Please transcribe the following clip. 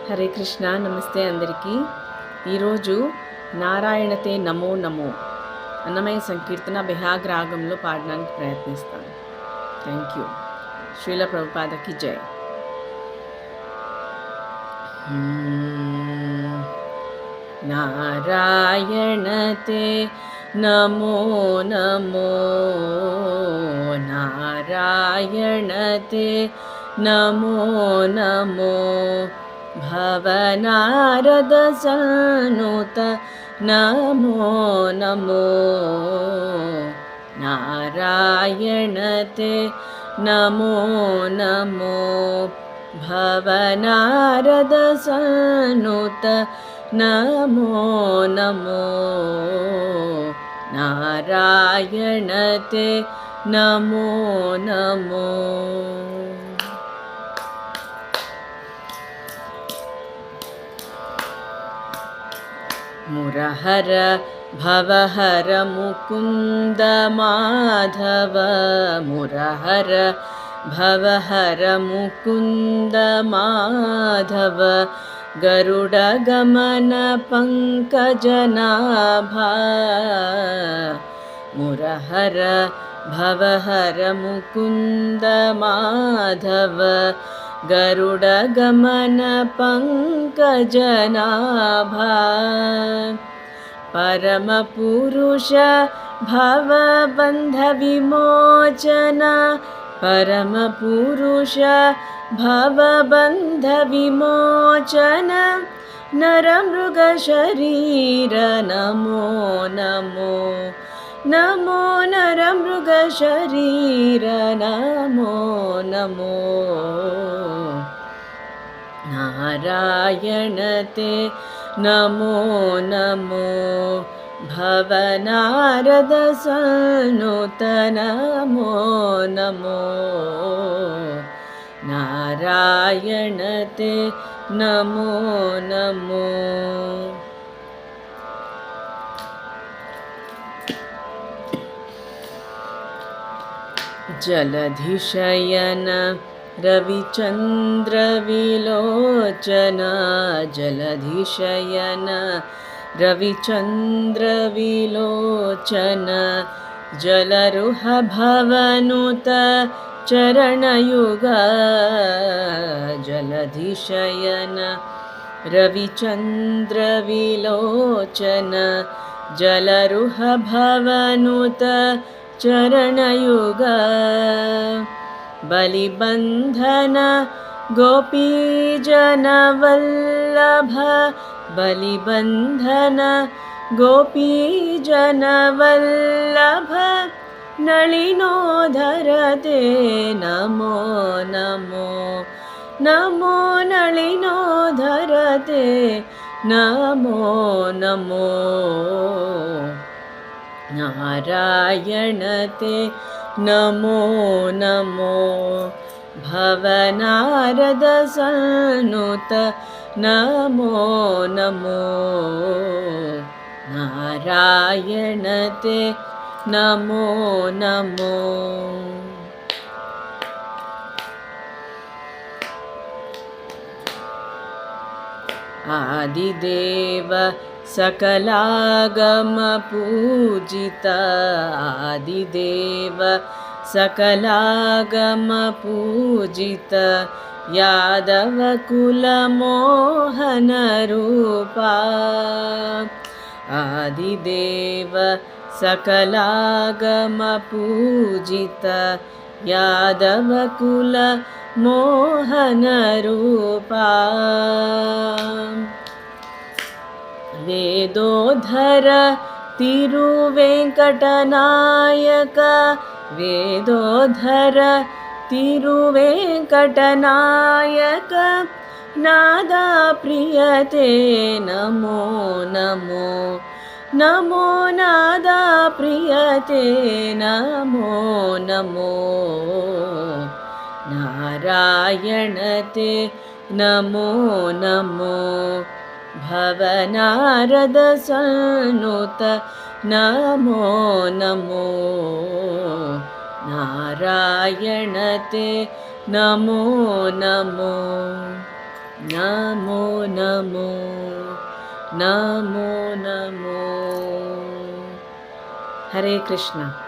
హరే కృష్ణ. నమస్తే అందరికీ. ఈరోజు నారాయణతే నమో నమో అన్నమయ్య సంకీర్తన బిహాగ్ రాగంలో పాడడానికి ప్రయత్నిస్తాను. Thank you. శ్రీల ప్రభుపాదకి జై. నారాయణతే నమో నమో, నారాయణతే నమో నమో, భవనారద సన్నుత నమో నమో, నారాయణతే నమో నమో, భవనారద సన్నుత నమో నమో, నారాయణతే నమో నమో. మురహర భవహర ముకుంద మాధవ, మురహర భవహర ముకుంద మాధవ, గరుడ గమన పంకజనాభా, మురహర భవహర ముకుంద మాధవ, గరుడ గమన పంకజనాభా, పరమ పురుష భవబంధ విమోచన, పరమ పురుష భవబంధ విమోచన, నరమృగ శరీర నమో నమో, నమో నరమృగ శరీర నమో నమో, నారాయణతే నమో నమో, భవనారద సన్నుత నమో నమో, నారాయణతే నమో నమో. జలధిశయన రవిచంద్ర విలోచన, జలధిశయన రవిచంద్ర విలోచన, జలరుహ భవనుత చరణయుగ, జలధిశయన రవిచంద్ర విలోచన, జలరుహ భవనుత చరణయుగ, బలిబంధన గోపీజన వల్లభ, బలిబంధన గోపీజన వల్లభ, నళినోధరతే నమో నమో, నమో నళినోధరతే నమో నమో, నారాయణతే నమో నమో, భవనారద సన్నుత నమో నమో, నారాయణతే నమో నమో. ఆదిదేవ సకలాగమ పూజిత, ఆదిదేవ సకలాగమ పూజిత, యాదవ కుల మోహన రూపా, ఆదిదేవ సకలాగమ పూజిత, యాదవ కుల మోహన రూపా, వేదోధర తిరువేంకటనాయక, వేదోధర తిరువేంకటనాయక, నాదా ప్రియతే నమో నమో, నమో నాదా ప్రియతే నమో నమో, నారాయణతే నమో నమో, భవనారద సన్నుత నమో నమో, నారాయణతే నమో నమో. నమో నమో నమో నమో. హరే కృష్ణ.